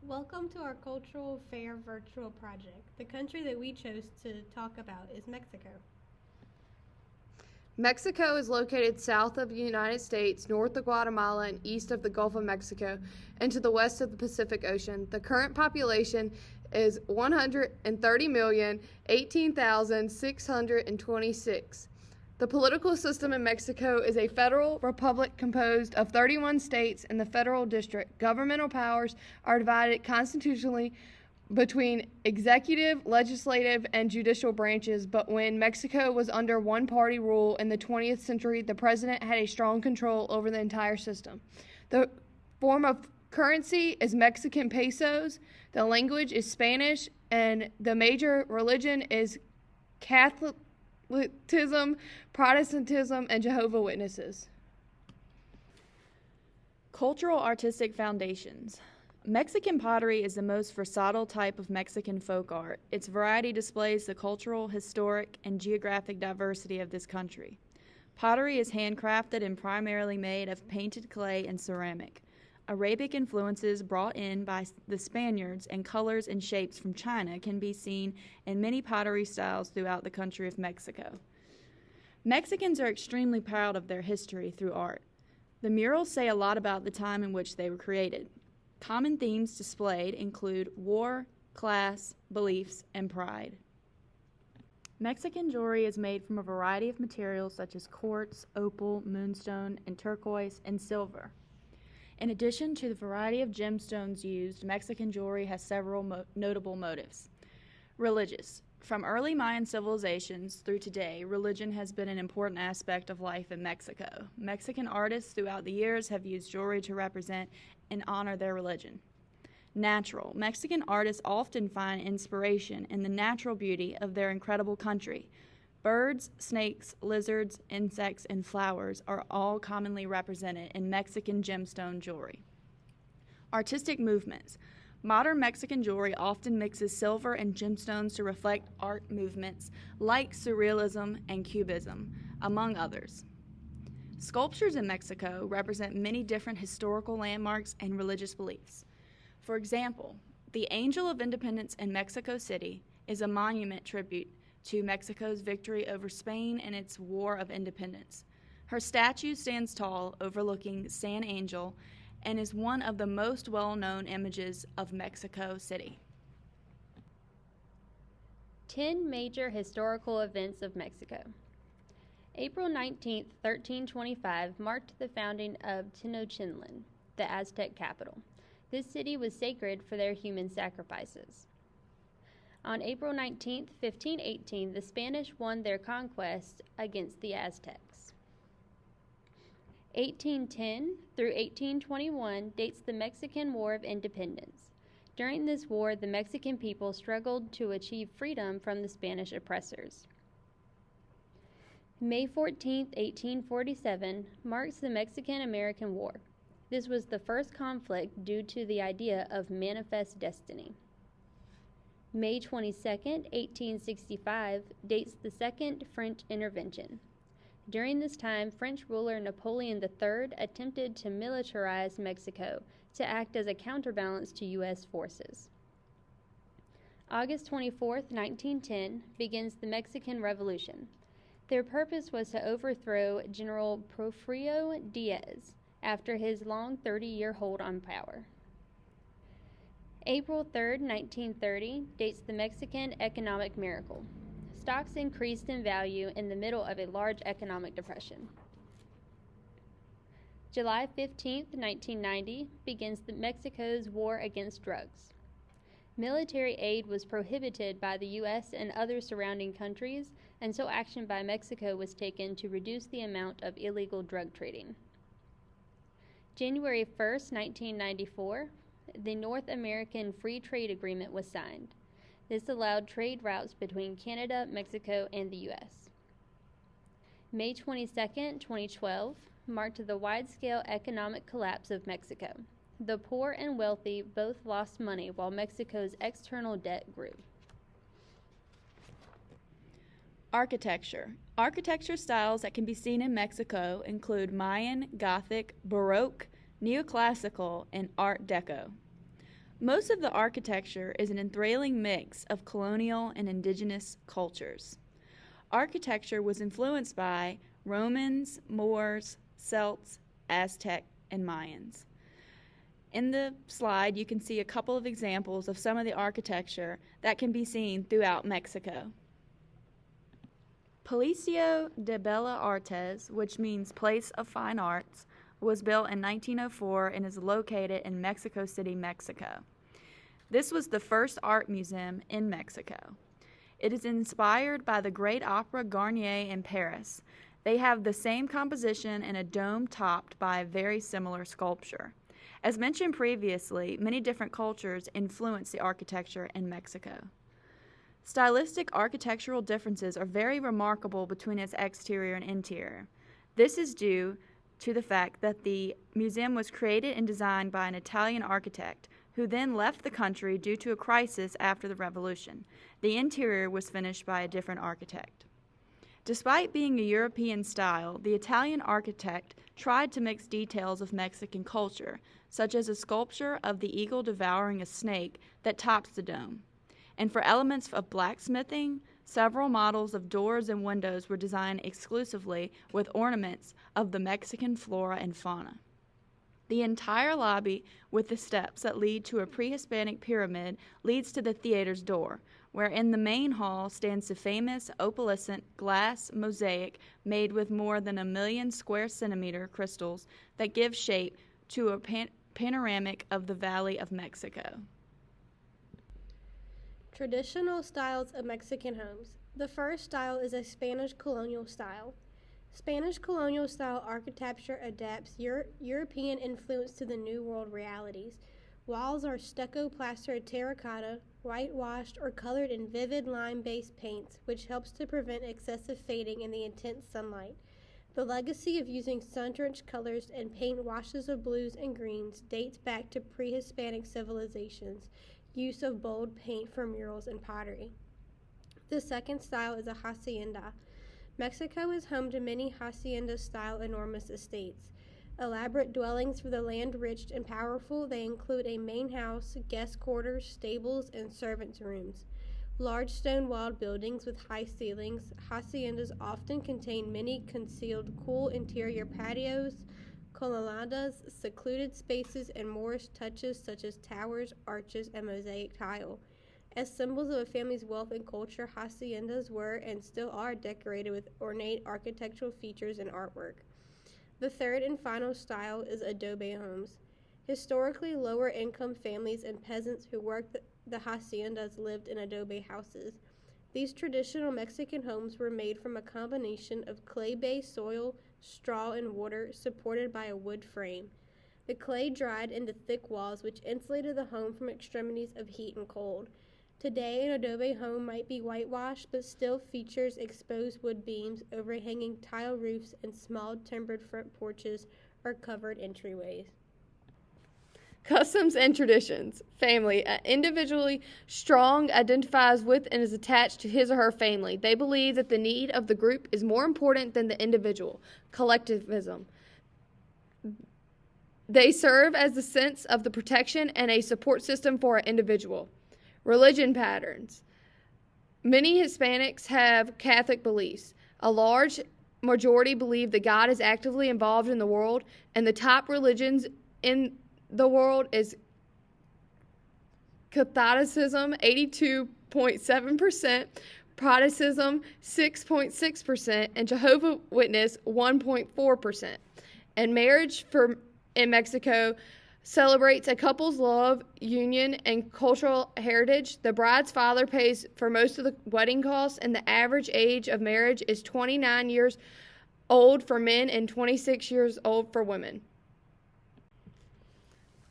Welcome to our Cultural Fair virtual project. The country that we chose to talk about is Mexico. Mexico is located south of the United States, north of Guatemala, and east of the Gulf of Mexico, and to the west of the Pacific Ocean. The current population is 130,018,626. The political system in Mexico is a federal republic composed of 31 states and the federal district. Governmental powers are divided constitutionally between executive, legislative, and judicial branches, but when Mexico was under one-party rule in the 20th century, the president had a strong control over the entire system. The form of currency is Mexican pesos, the language is Spanish, and the major religion is Catholicism, Protestantism, and Jehovah's Witnesses. Cultural artistic foundations. Mexican pottery is the most versatile type of Mexican folk art. Its variety displays the cultural, historic, and geographic diversity of this country. Pottery is handcrafted and primarily made of painted clay and ceramic. Arabic influences brought in by the Spaniards and colors and shapes from China can be seen in many pottery styles throughout the country of Mexico. Mexicans are extremely proud of their history through art. The murals say a lot about the time in which they were created. Common themes displayed include war, class, beliefs, and pride. Mexican jewelry is made from a variety of materials such as quartz, opal, moonstone, and turquoise, and silver. In addition to the variety of gemstones used, Mexican jewelry has several notable motives. Religious. From early Mayan civilizations through today, religion has been an important aspect of life in Mexico. Mexican artists throughout the years have used jewelry to represent and honor their religion. Natural. Mexican artists often find inspiration in the natural beauty of their incredible country. Birds, snakes, lizards, insects, and flowers are all commonly represented in Mexican gemstone jewelry. Artistic movements. Modern Mexican jewelry often mixes silver and gemstones to reflect art movements like Surrealism and Cubism, among others. Sculptures in Mexico represent many different historical landmarks and religious beliefs. For example, the Angel of Independence in Mexico City is a monument tribute to Mexico's victory over Spain in its War of Independence. Her statue stands tall, overlooking San Angel, and is one of the most well-known images of Mexico City. 10 major historical events of Mexico. April 19, 1325 marked the founding of Tenochtitlan, the Aztec capital. This city was sacred for their human sacrifices. On April 19, 1518, the Spanish won their conquest against the Aztecs. 1810 through 1821 dates the Mexican War of Independence. During this war, the Mexican people struggled to achieve freedom from the Spanish oppressors. May 14, 1847 marks the Mexican-American War. This was the first conflict due to the idea of manifest destiny. May 22, 1865 dates the Second French Intervention. During this time, French ruler Napoleon III attempted to militarize Mexico to act as a counterbalance to U.S. forces. August 24, 1910 begins the Mexican Revolution. Their purpose was to overthrow General Porfirio Diaz after his long 30-year hold on power. April 3, 1930 dates the Mexican economic miracle. Stocks increased in value in the middle of a large economic depression. July 15, 1990 begins Mexico's war against drugs. Military aid was prohibited by the U.S. and other surrounding countries until action by Mexico was taken to reduce the amount of illegal drug trading. January 1, 1994, the North American Free Trade Agreement was signed. This allowed trade routes between Canada, Mexico, and the U.S. May 22, 2012, marked the wide-scale economic collapse of Mexico. The poor and wealthy both lost money while Mexico's external debt grew. Architecture. Architecture styles that can be seen in Mexico include Mayan, Gothic, Baroque, Neoclassical, and Art Deco. Most of the architecture is an enthralling mix of colonial and indigenous cultures. Architecture was influenced by Romans, Moors, Celts, Aztec, and Mayans. In the slide, you can see a couple of examples of some of the architecture that can be seen throughout Mexico. Palacio de Bellas Artes, which means Place of Fine Arts, was built in 1904 and is located in Mexico City, Mexico. This was the first art museum in Mexico. It is inspired by the Great Opera Garnier in Paris. They have the same composition and a dome topped by a very similar sculpture. As mentioned previously, many different cultures influence the architecture in Mexico. Stylistic architectural differences are very remarkable between its exterior and interior. This is due to the fact that the museum was created and designed by an Italian architect who then left the country due to a crisis after the revolution. The interior was finished by a different architect. Despite being a European style, the Italian architect tried to mix details of Mexican culture, such as a sculpture of the eagle devouring a snake that tops the dome. And for elements of blacksmithing, several models of doors and windows were designed exclusively with ornaments of the Mexican flora and fauna. The entire lobby, with the steps that lead to a pre-Hispanic pyramid, leads to the theater's door, where in the main hall stands the famous opalescent glass mosaic made with more than 1 million square centimeter crystals that give shape to a panoramic of the Valley of Mexico. Traditional styles of Mexican homes. The first style is a Spanish colonial style. Spanish colonial style architecture adapts European influence to the New World realities. Walls are stucco plastered terracotta, whitewashed, or colored in vivid lime-based paints, which helps to prevent excessive fading in the intense sunlight. The legacy of using sun-drenched colors and paint washes of blues and greens dates back to pre-Hispanic civilizations' use of bold paint for murals and pottery. The second style is a hacienda. Mexico is home to many hacienda-style enormous estates. Elaborate dwellings for the land-rich and powerful, they include a main house, guest quarters, stables, and servants' rooms. Large stone-walled buildings with high ceilings, haciendas often contain many concealed cool interior patios, colonnadas, secluded spaces, and Moorish touches such as towers, arches, and mosaic tile. As symbols of a family's wealth and culture, haciendas were and still are decorated with ornate architectural features and artwork. The third and final style is adobe homes. Historically, lower-income families and peasants who worked the haciendas lived in adobe houses. These traditional Mexican homes were made from a combination of clay-based soil, straw, and water, supported by a wood frame. The clay dried into thick walls, which insulated the home from extremities of heat and cold. Today, an adobe home might be whitewashed, but still features exposed wood beams, overhanging tile roofs, and small timbered front porches or covered entryways. Customs and traditions. Family. An individually strong identifies with and is attached to his or her family. They believe that the need of the group is more important than the individual. Collectivism. They serve as the sense of the protection and a support system for an individual. Religion patterns. Many Hispanics have Catholic beliefs. A large majority believe that God is actively involved in the world, and the top religions in the world is Catholicism, 82.7%, Protestantism, 6.6%, and Jehovah's Witness, 1.4%. And marriage in Mexico celebrates a couple's love, union, and cultural heritage. The bride's father pays for most of the wedding costs, and the average age of marriage is 29 years old for men and 26 years old for women.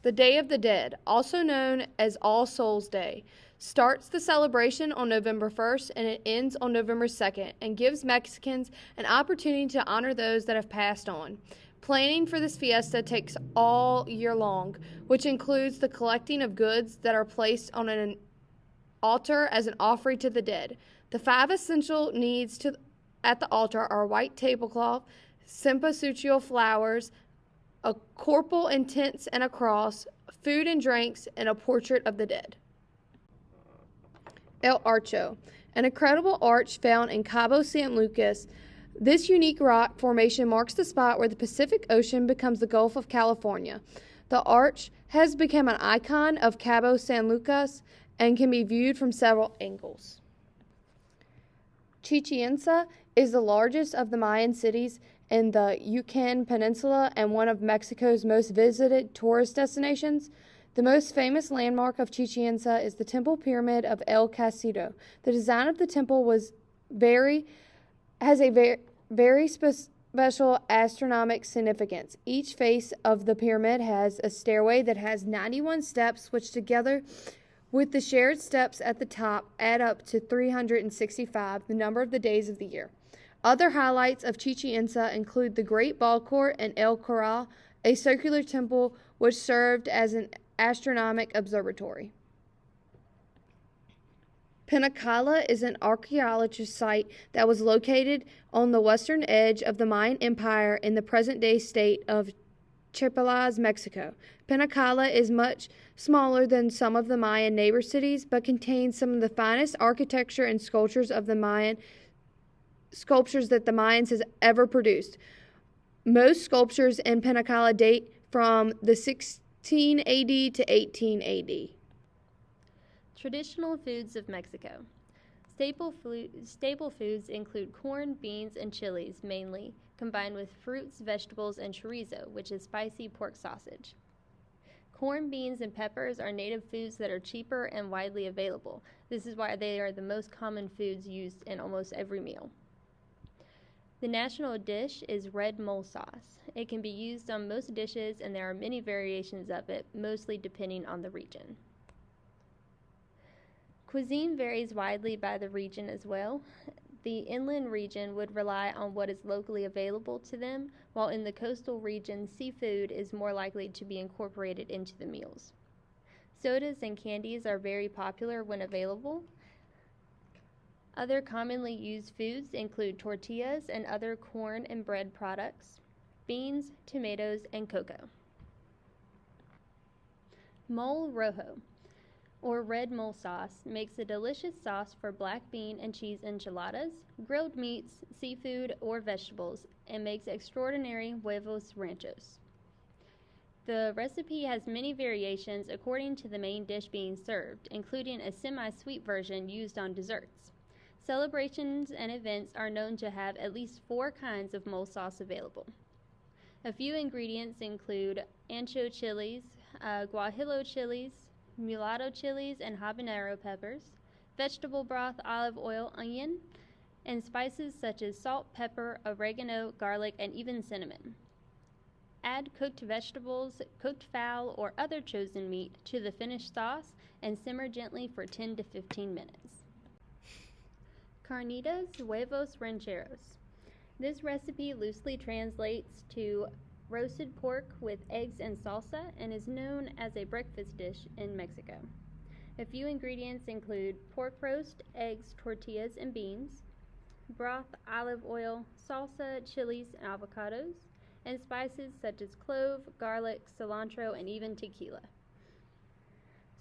The Day of the Dead, also known as All Souls Day, starts the celebration on November 1st and it ends on November 2nd and gives Mexicans an opportunity to honor those that have passed on. Planning for this fiesta takes all year long, which includes the collecting of goods that are placed on an altar as an offering to the dead. The 5 essential needs at the altar are white tablecloth, cempasúchil flowers, a corporal incense and a cross, food and drinks, and a portrait of the dead. El Archo, an incredible arch found in Cabo San Lucas. This unique rock formation marks the spot where the Pacific Ocean becomes the Gulf of California. The arch has become an icon of Cabo San Lucas and can be viewed from several angles. Chichén Itzá is the largest of the Mayan cities in the Yucatan Peninsula and one of Mexico's most visited tourist destinations. The most famous landmark of Chichén Itzá is the Temple Pyramid of El Castillo. The design of the temple has a very special astronomical significance. Each face of the pyramid has a stairway that has 91 steps, which together with the shared steps at the top add up to 365, the number of the days of the year. Other highlights of Chichén Itzá include the Great Ball Court and El Corral, a circular temple which served as an astronomical observatory. Penacala is an archaeological site that was located on the western edge of the Mayan Empire in the present-day state of Chiapas, Mexico. Penacala is much smaller than some of the Mayan neighbor cities, but contains some of the finest architecture and sculptures that the Mayans has ever produced. Most sculptures in Penacala date from the 16 AD to 18 AD. Traditional foods of Mexico. Staple foods include corn, beans, and chilies mainly, combined with fruits, vegetables, and chorizo, which is spicy pork sausage. Corn, beans, and peppers are native foods that are cheaper and widely available. This is why they are the most common foods used in almost every meal. The national dish is red mole sauce. It can be used on most dishes, and there are many variations of it, mostly depending on the region. Cuisine varies widely by the region as well. The inland region would rely on what is locally available to them, while in the coastal region, seafood is more likely to be incorporated into the meals. Sodas and candies are very popular when available. Other commonly used foods include tortillas and other corn and bread products, beans, tomatoes, and cocoa. Mole rojo, or red mole sauce, makes a delicious sauce for black bean and cheese enchiladas, grilled meats, seafood, or vegetables, and makes extraordinary huevos ranchos. The recipe has many variations according to the main dish being served, including a semi-sweet version used on desserts. Celebrations and events are known to have at least 4 kinds of mole sauce available. A few ingredients include ancho chilies, guajillo chilies, mulatto chilies, and habanero peppers, vegetable broth, olive oil, onion, and spices such as salt, pepper, oregano, garlic, and even cinnamon. Add cooked vegetables, cooked fowl, or other chosen meat to the finished sauce and simmer gently for 10 to 15 minutes. Carnitas huevos rancheros. This recipe loosely translates to roasted pork with eggs and salsa and is known as a breakfast dish in Mexico. A few ingredients include pork roast, eggs, tortillas, and beans, broth, olive oil, salsa, chilies, and avocados, and spices such as clove, garlic, cilantro, and even tequila.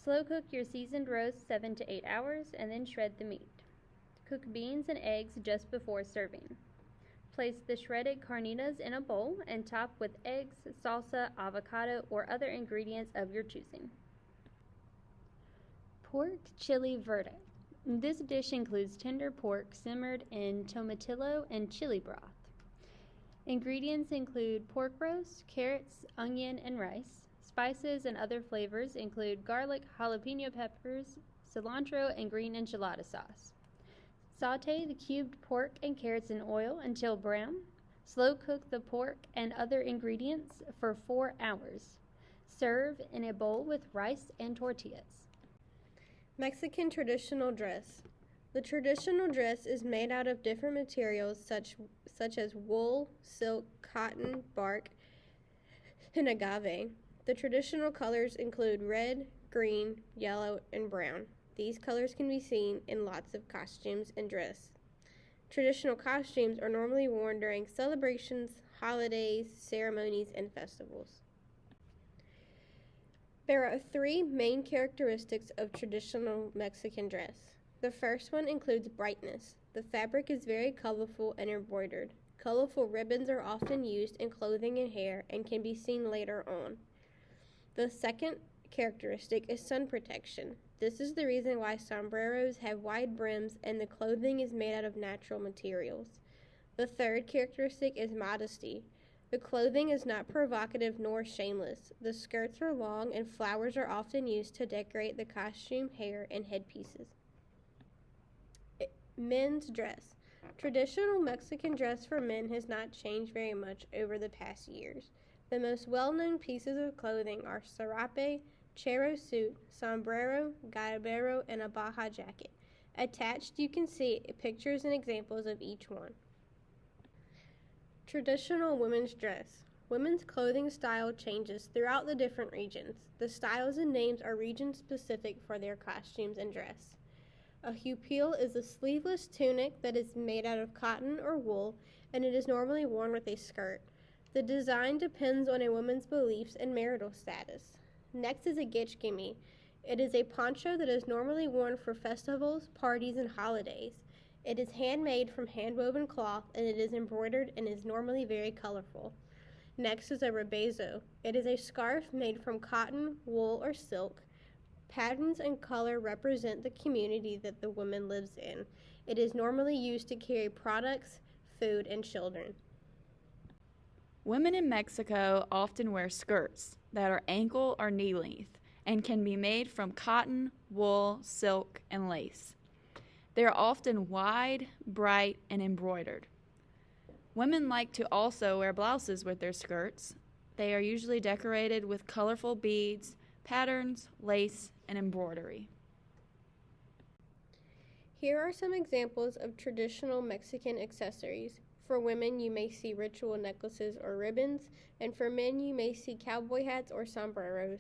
Slow cook your seasoned roast 7 to 8 hours and then shred the meat. Cook beans and eggs just before serving. Place the shredded carnitas in a bowl and top with eggs, salsa, avocado, or other ingredients of your choosing. Pork chili verde. This dish includes tender pork simmered in tomatillo and chili broth. Ingredients include pork roast, carrots, onion, and rice. Spices and other flavors include garlic, jalapeno peppers, cilantro, and green enchilada sauce. Sauté the cubed pork and carrots in oil until brown. Slow cook the pork and other ingredients for 4 hours. Serve in a bowl with rice and tortillas. Mexican traditional dress. The traditional dress is made out of different materials such as wool, silk, cotton, bark, and agave. The traditional colors include red, green, yellow, and brown. These colors can be seen in lots of costumes and dress. Traditional costumes are normally worn during celebrations, holidays, ceremonies, and festivals. There are three main characteristics of traditional Mexican dress. The first one includes brightness. The fabric is very colorful and embroidered. Colorful ribbons are often used in clothing and hair and can be seen later on. The second characteristic is sun protection. This is the reason why sombreros have wide brims and the clothing is made out of natural materials. The third characteristic is modesty. The clothing is not provocative nor shameless. The skirts are long and flowers are often used to decorate the costume, hair, and headpieces. Men's dress. Traditional Mexican dress for men has not changed very much over the past years. The most well-known pieces of clothing are sarape, charro suit, sombrero, gallero, and a baja jacket. Attached, you can see pictures and examples of each one. Traditional women's dress. Women's clothing style changes throughout the different regions. The styles and names are region-specific for their costumes and dress. A huipil is a sleeveless tunic that is made out of cotton or wool, and it is normally worn with a skirt. The design depends on a woman's beliefs and marital status. Next is a gechkimi. It is a poncho that is normally worn for festivals, parties, and holidays. It is handmade from hand-woven cloth, and it is embroidered and is normally very colorful. Next is a rebezo. It is a scarf made from cotton, wool, or silk. Patterns and color represent the community that the woman lives in. It is normally used to carry products, food, and children. Women in Mexico often wear skirts that are ankle or knee length and can be made from cotton, wool, silk, and lace. They are often wide, bright, and embroidered. Women like to also wear blouses with their skirts. They are usually decorated with colorful beads, patterns, lace, and embroidery. Here are some examples of traditional Mexican accessories. For women, you may see ritual necklaces or ribbons, and for men, you may see cowboy hats or sombreros.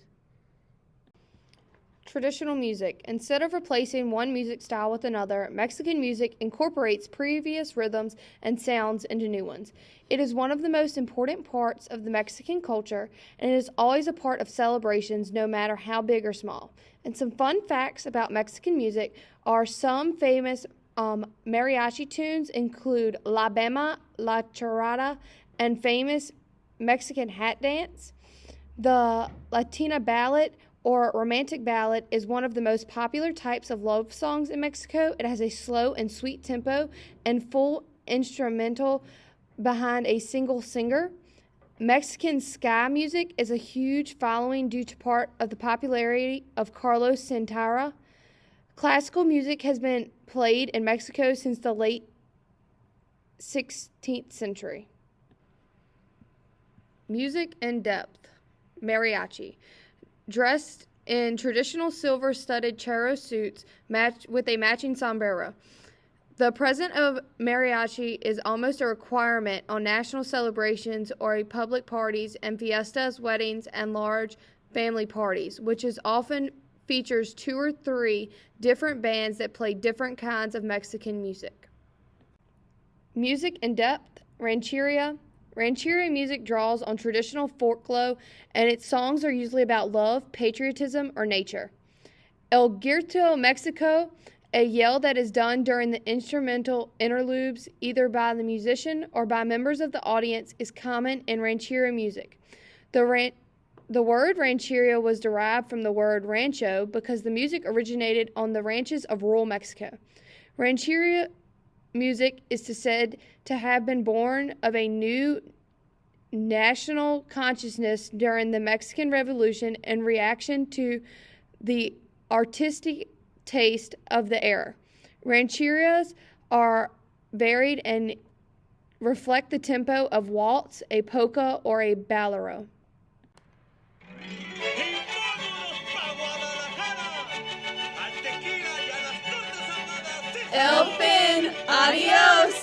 Traditional music. Instead of replacing one music style with another, Mexican music incorporates previous rhythms and sounds into new ones. It is one of the most important parts of the Mexican culture, and it is always a part of celebrations, no matter how big or small. And some fun facts about Mexican music are some famous mariachi tunes include La Bema, La Charada, and famous Mexican hat dance. The Latina ballad or romantic ballad is one of the most popular types of love songs in Mexico. It has a slow and sweet tempo and full instrumental behind a single singer. Mexican ska music is a huge following due to part of the popularity of Carlos Santana. Classical music has been played in Mexico since the late 16th century. Music in depth. Mariachi. Dressed in traditional silver-studded charro suits with a matching sombrero. The presence of mariachi is almost a requirement on national celebrations or public parties and fiestas, weddings, and large family parties, which is often features 2 or 3 different bands that play different kinds of Mexican music. Music in depth. Rancheria. Rancheria music draws on traditional folklore, and its songs are usually about love, patriotism, or nature. El Grito Mexico, a yell that is done during the instrumental interludes, either by the musician or by members of the audience, is common in rancheria music. The word rancheria was derived from the word rancho because the music originated on the ranches of rural Mexico. Rancheria music is said to have been born of a new national consciousness during the Mexican Revolution in reaction to the artistic taste of the era. Rancherias are varied and reflect the tempo of waltz, a polka, or a bolero. El fin, adios!